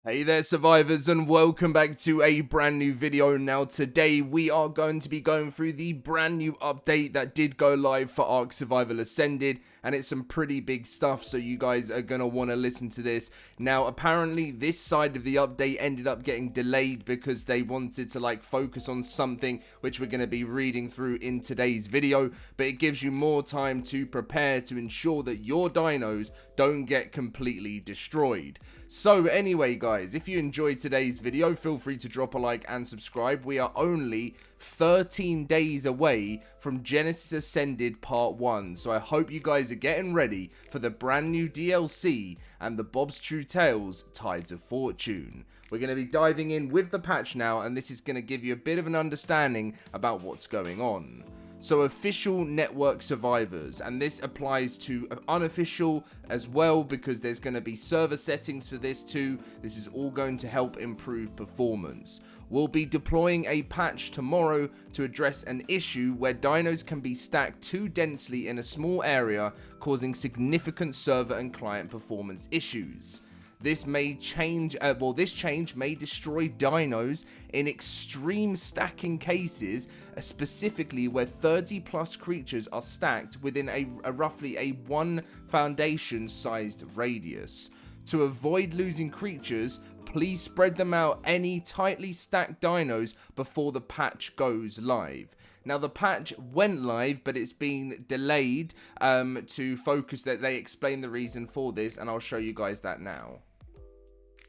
Hey there survivors, and welcome back to a brand new video. Now today we are going to be going through the brand new update that did go live for ARK Survival Ascended, and it's some pretty big stuff, so you guys are going to want to listen to this. Now apparently this side of the update ended up getting delayed because they wanted to focus on something which we're going to be reading through in today's video, but it gives you more time to prepare to ensure that your dinos don't get completely destroyed. So anyway guys, if you enjoyed today's video, feel free to drop a like and subscribe. We are only 13 days away from Genesis Ascended Part 1, so I hope you guys are getting ready for the brand new DLC and the Bob's True Tales Tides of Fortune. We're going to be diving in with the patch now, and this is going to give you a bit of an understanding about what's going on. So official network survivors, and this applies to unofficial as well because there's going to be server settings for this too. This is all going to help improve performance. We'll be deploying a patch tomorrow to address an issue where dinos can be stacked too densely in a small area, causing significant server and client performance issues. This change may destroy dinos in extreme stacking cases, specifically where 30 plus creatures are stacked within a roughly a 1 foundation sized radius. To avoid losing creatures, please spread them out any tightly stacked dinos before the patch goes live. Now the patch went live, but it's been delayed to focus that they explain the reason for this, and I'll show you guys that now.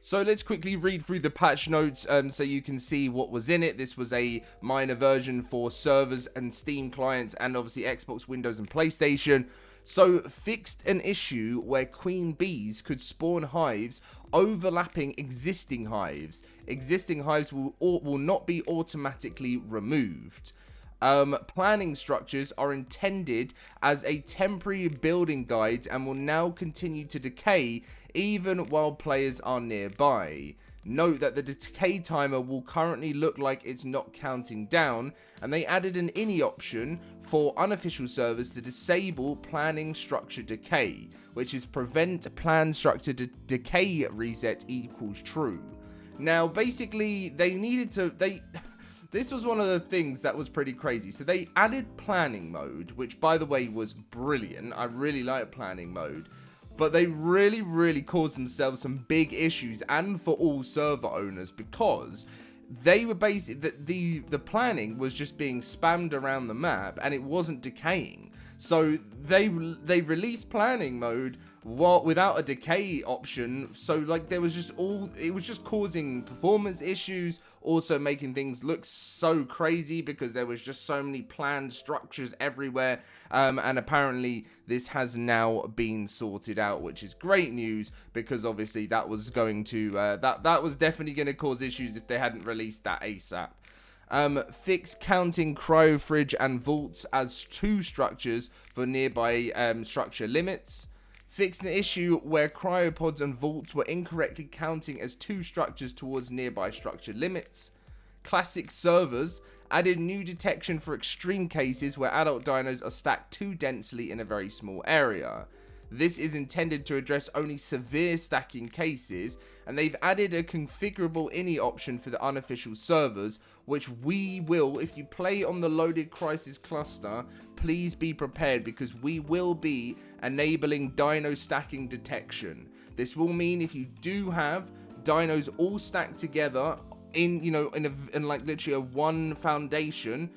So let's quickly read through the patch notes so you can see what was in it. This was a minor version for servers and Steam clients and obviously Xbox, Windows and PlayStation. So fixed an issue where queen bees could spawn hives overlapping existing hives. Existing hives will not be automatically removed. Planning structures are intended as a temporary building guide and will now continue to decay even while players are nearby. Note that the decay timer will currently look like it's not counting down, and they added an ini option for unofficial servers to disable planning structure decay, which is prevent plan structure decay reset equals true. Now basically this was one of the things that was pretty crazy. So they added planning mode, which by the way was brilliant. I really like planning mode. But they really caused themselves some big issues, and for all server owners, because they were basically the planning was just being spammed around the map and it wasn't decaying. So they released planning mode without a decay option, so it was just causing performance issues, also making things look so crazy because there was just so many planned structures everywhere, and apparently this has now been sorted out, which is great news because obviously that was going to that was definitely going to cause issues if they hadn't released that ASAP. Fix counting cryo fridge and vaults as 2 structures for nearby structure limits. Fixed an issue where cryopods and vaults were incorrectly counting as 2 structures towards nearby structure limits. Classic servers added new detection for extreme cases where adult dinos are stacked too densely in a very small area. This is intended to address only severe stacking cases, and they've added a configurable ini option for the unofficial servers, which we will, if you play on the LoadedCrysis cluster, please be prepared because we will be enabling Dino Stacking Detection. This will mean if you do have dinos all stacked together in literally a 1 foundation,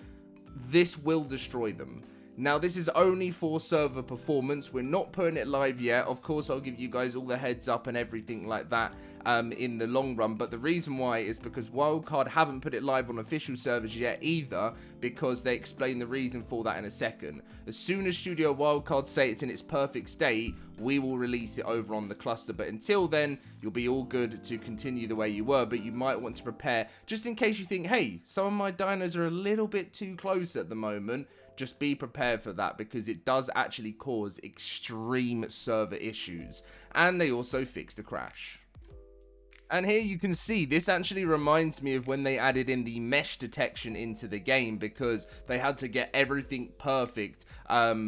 this will destroy them. Now this is only for server performance. We're not putting it live yet. Of course I'll give you guys all the heads up and everything like that in the long run, but the reason why is because Wildcard haven't put it live on official servers yet either, because they explain the reason for that in a second. As soon as Studio Wildcard say it's in its perfect state, we will release it over on the cluster, but until then you'll be all good to continue the way you were, but you might want to prepare just in case you think, hey, some of my dinos are a little bit too close at the moment. Just be prepared for that because it does actually cause extreme server issues, and they also fixed a crash. And here you can see, this actually reminds me of when they added in the mesh detection into the game, because they had to get everything perfect.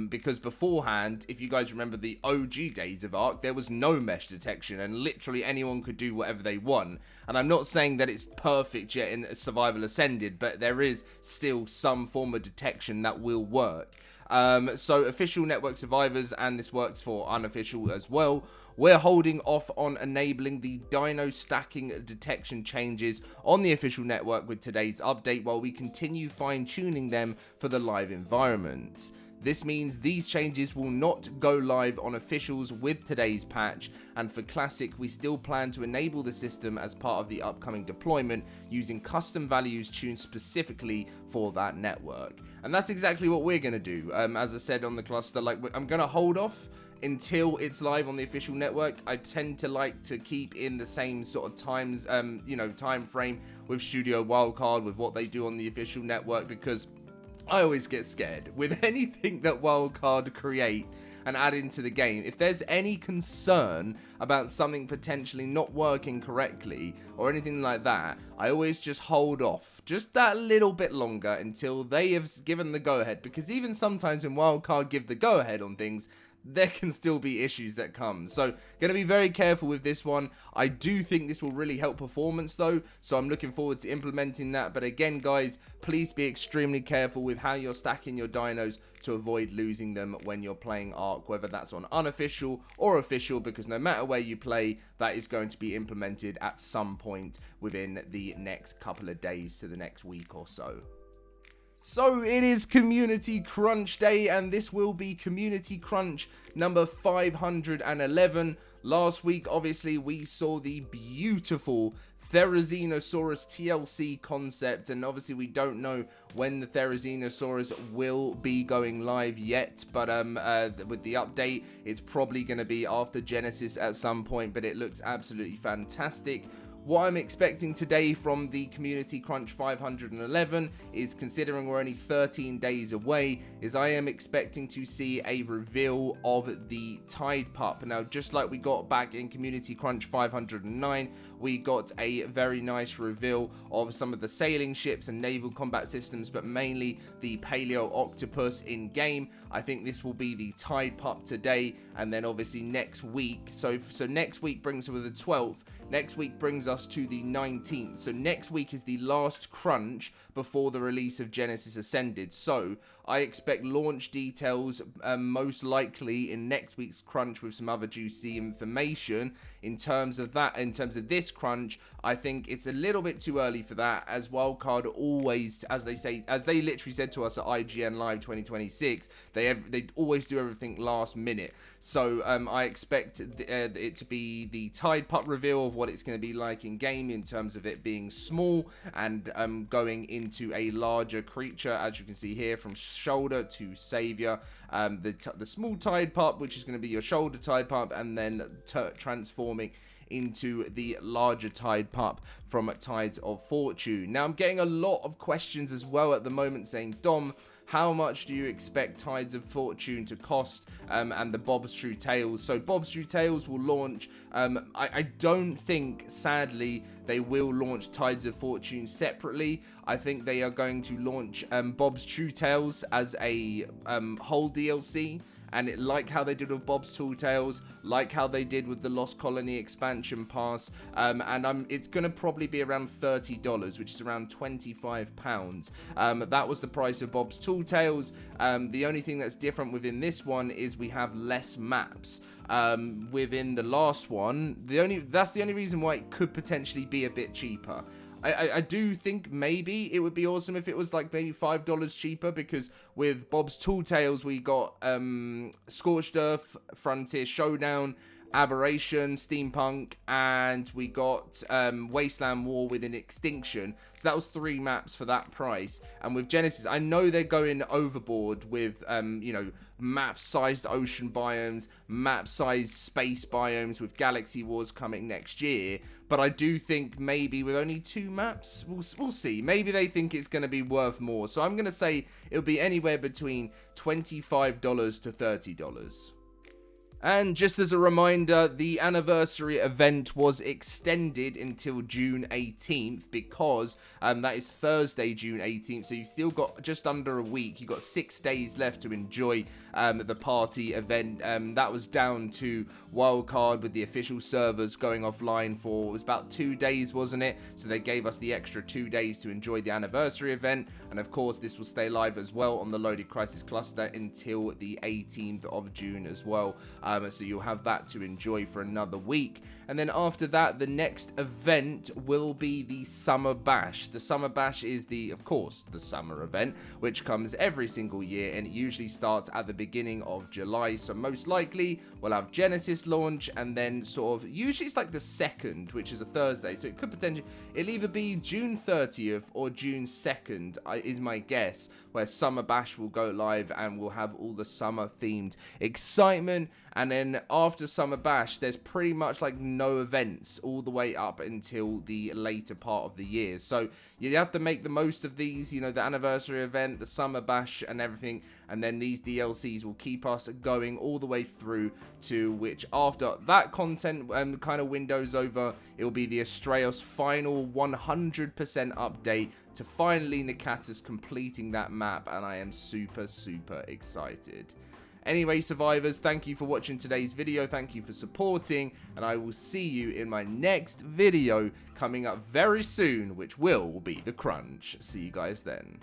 Because beforehand, if you guys remember the OG days of ARK, there was no mesh detection and literally anyone could do whatever they want. And I'm not saying that it's perfect yet in Survival Ascended, but there is still some form of detection that will work. So official network survivors, and this works for unofficial as well, we're holding off on enabling the Dino Stacking Detection changes on the official network with today's update, while we continue fine-tuning them for the live environment. This means these changes will not go live on officials with today's patch, and for Classic we still plan to enable the system as part of the upcoming deployment using custom values tuned specifically for that network. And that's exactly what we're going to do. As I said on the cluster, like, I'm going to hold off until it's live on the official network. I tend to like to keep in the same sort of times, time frame with Studio Wildcard, with what they do on the official network, because I always get scared with anything that Wildcard create and add into the game. If there's any concern about something potentially not working correctly or anything like that, I always just hold off just that little bit longer until they have given the go-ahead, because even sometimes when Wildcard give the go-ahead on things, there can still be issues that come. So going to be very careful with this one. I do think this will really help performance though, so I'm looking forward to implementing that. But again guys, please be extremely careful with how you're stacking your dinos to avoid losing them when you're playing ARK, whether that's on unofficial or official, because no matter where you play, that is going to be implemented at some point within the next couple of days to the next week or so. So it is Community Crunch Day, and this will be Community Crunch number 511. Last week, obviously, we saw the beautiful Therizinosaurus TLC concept, and obviously we don't know when the Therizinosaurus will be going live yet, but with the update, it's probably going to be after Genesis at some point, but it looks absolutely fantastic. What I'm expecting today from the Community Crunch 511 is, considering we're only 13 days away, is I am expecting to see a reveal of the Tide Pup. Now, just like we got back in Community Crunch 509, we got a very nice reveal of some of the sailing ships and naval combat systems, but mainly the Paleo Octopus in game. I think this will be the Tide Pup today, and then obviously next week. So next week brings us with the 12th. Next week brings us to the 19th. So next week is the last crunch before the release of Genesis Ascended. So I expect launch details most likely in next week's crunch, with some other juicy information. In terms of that, in terms of this crunch, I think it's a little bit too early for that, as Wildcard always, as they literally said to us at IGN Live 2026, they always do everything last minute. So I expect it to be the Tide Pup reveal of what it's going to be like in game, in terms of it being small and going into a larger creature, as you can see here, from shoulder to savior. The small Tide Pup, which is going to be your shoulder Tide Pup, and then transforming into the larger Tide Pup from Tides of Fortune. Now, I'm getting a lot of questions as well at the moment saying, Dom, how much do you expect Tides of Fortune to cost, and the Bob's True Tales? So Bob's True Tales will launch. I don't think, sadly, they will launch Tides of Fortune separately. I think they are going to launch Bob's True Tales as a whole DLC. And like how they did with Bob's Tall Tales, like how they did with the Lost Colony expansion pass, it's going to probably be around $30, which is around £25. That was the price of Bob's Tall Tales. The only thing that's different within this one is we have less maps. Within the last one, that's the only reason why it could potentially be a bit cheaper. I do think maybe it would be awesome if it was like maybe $5 cheaper, because with Bob's Tall Tales we got Scorched Earth, Frontier Showdown, Aberration, Steampunk, and we got Wasteland War within Extinction. So that was 3 maps for that price. And with Genesis, I know they're going overboard with map-sized ocean biomes, map-sized space biomes, with Galaxy Wars coming next year. But I do think maybe with only 2 maps, we'll see. Maybe they think it's going to be worth more. So I'm going to say it'll be anywhere between $25 to $30. And just as a reminder, the anniversary event was extended until June 18th because that is Thursday, June 18th. So you've still got just under a week. You've got 6 days left to enjoy the party event. That was down to Wildcard with the official servers going offline for, it was about 2 days, wasn't it? So they gave us the extra 2 days to enjoy the anniversary event. And of course, this will stay live as well on the LoadedCrysis cluster until the 18th of June as well. So you'll have that to enjoy for another week. And then after that, the next event will be the Summer Bash. The Summer Bash is of course, the summer event, which comes every single year, and it usually starts at the beginning of July. So most likely, we'll have Genesis launch, and then sort of, usually it's like the 2nd, which is a Thursday. So it could potentially, it'll either be June 30th or June 2nd, is my guess, where Summer Bash will go live, and we'll have all the summer-themed excitement. And then after Summer Bash, there's pretty much like no events all the way up until the later part of the year. So you have to make the most of these, you know, the anniversary event, the Summer Bash and everything. And then these DLCs will keep us going all the way through to which, after that content kind of window's over, it will be the Astraeos final 100% update to finally Nakatas completing that map. And I am super, super excited. Anyway, survivors, thank you for watching today's video. Thank you for supporting, and I will see you in my next video coming up very soon, which will be the crunch. See you guys then.